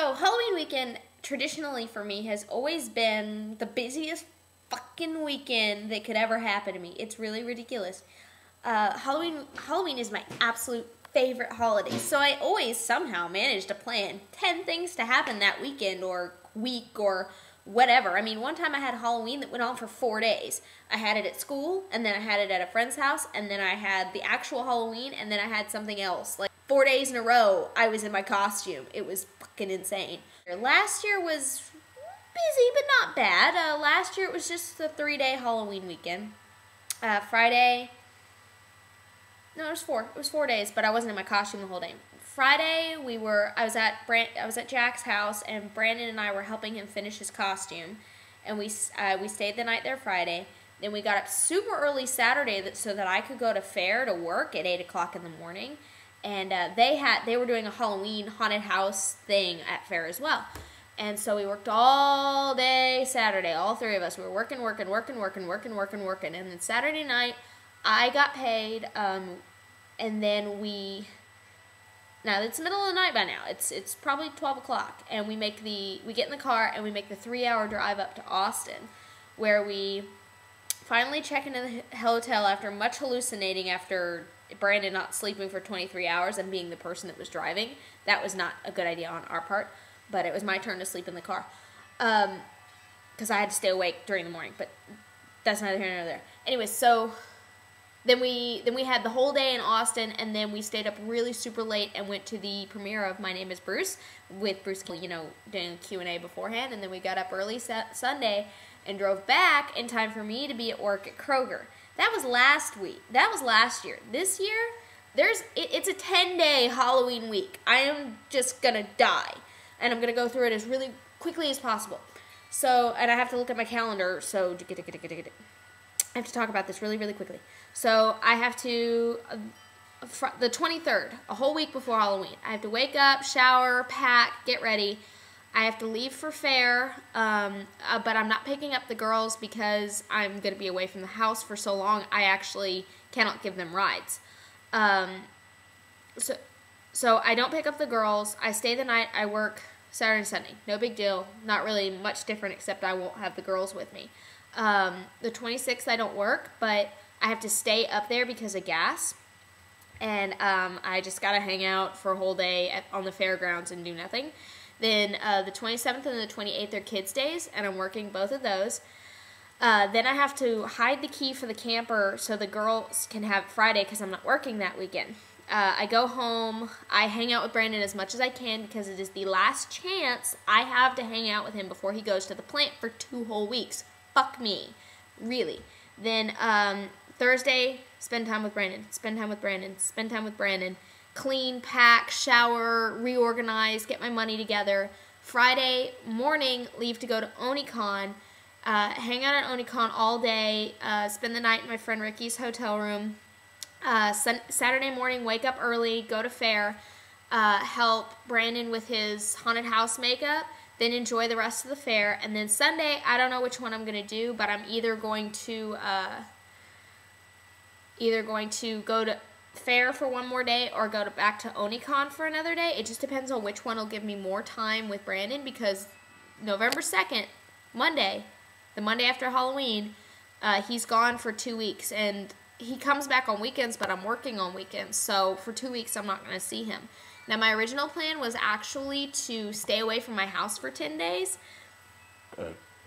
So Halloween weekend traditionally for me has always been the busiest fucking weekend that could ever happen to me. It's really ridiculous. Halloween is my absolute favorite holiday, so I always somehow manage to plan 10 things to happen that weekend or week or whatever. I mean, one time I had Halloween that went on for 4 days. I had it at school, and then I had it at a friend's house, and then I had the actual Halloween, and then I had something else. Like 4 days in a row, I was in my costume. It was fucking insane. Last year was busy, but not bad. Last year it was just a 3-day Halloween weekend. Friday, no, it was 4. It was 4 days, but I wasn't in my costume the whole day. Friday, I was at Jack's house, and Brandon and I were helping him finish his costume, and we stayed the night there Friday. Then we got up super early Saturday so that I could go to fair to work at 8 o'clock in the morning. And they were doing a Halloween haunted house thing at fair as well. And so we worked all day Saturday, all 3 of us. We were working. And then Saturday night, I got paid, and then now it's the middle of the night by now. It's probably 12 o'clock, and we get in the car and we make the 3-hour drive up to Austin, where we finally check into the hotel after much hallucinating after Brandon not sleeping for 23 hours and being the person that was driving. That was not a good idea on our part, but it was my turn to sleep in the car because I had to stay awake during the morning, but that's neither here nor there. Anyway, so then we had the whole day in Austin, and then we stayed up really super late and went to the premiere of My Name is Bruce with Bruce, doing a Q&A beforehand, and then we got up early Sunday and drove back in time for me to be at work at Kroger. That was last week. That was last year. This year, it's a 10-day Halloween week. I am just gonna die, and I'm gonna go through it as really quickly as possible. So, and I have to look at my calendar. So, I have to talk about this really, really quickly. So, I have to the 23rd, a whole week before Halloween. I have to wake up, shower, pack, get ready. I have to leave for fair, but I'm not picking up the girls because I'm going to be away from the house for so long. I actually cannot give them rides. So I don't pick up the girls. I stay the night. I work Saturday and Sunday. No big deal. Not really much different, except I won't have the girls with me. The 26th I don't work, but I have to stay up there because of gas. And I just got to hang out for a whole day on the fairgrounds and do nothing. Then the 27th and the 28th are kids' days, and I'm working both of those. Then I have to hide the key for the camper so the girls can have Friday because I'm not working that weekend. I go home. I hang out with Brandon as much as I can because it is the last chance I have to hang out with him before he goes to the plant for 2 whole weeks. Fuck me. Really. Then Thursday, spend time with Brandon. Clean, pack, shower, reorganize, get my money together. Friday morning, leave to go to Onicon, hang out at Onicon all day, spend the night in my friend Ricky's hotel room. Saturday morning, wake up early, go to fair, help Brandon with his haunted house makeup, then enjoy the rest of the fair. And then Sunday, I don't know which one I'm going to do, but I'm either going to go to fair for one more day or go back to Onicon for another day. It just depends on which one will give me more time with Brandon, because November 2nd, Monday, the Monday after Halloween, he's gone for 2 weeks, and he comes back on weekends, but I'm working on weekends, so for 2 weeks I'm not going to see him. Now, my original plan was actually to stay away from my house for 10 days,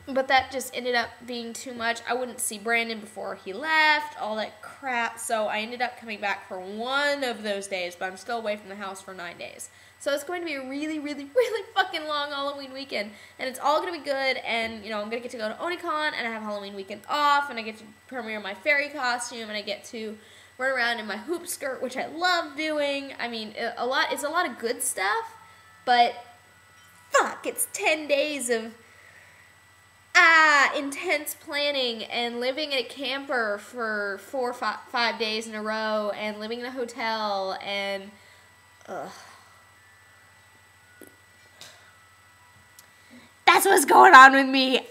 but that just ended up being too much. I wouldn't see Brandon before he left, all that crap. So I ended up coming back for one of those days, but I'm still away from the house for 9 days. So it's going to be a really, really, really fucking long Halloween weekend. And it's all going to be good. And, I'm going to get to go to Onicon, and I have Halloween weekend off, and I get to premiere my fairy costume, and I get to run around in my hoop skirt, which I love doing. I mean, it's a lot of good stuff, but fuck, it's 10 days of intense planning and living in a camper for 4 or 5 days in a row and living in a hotel and that's what's going on with me.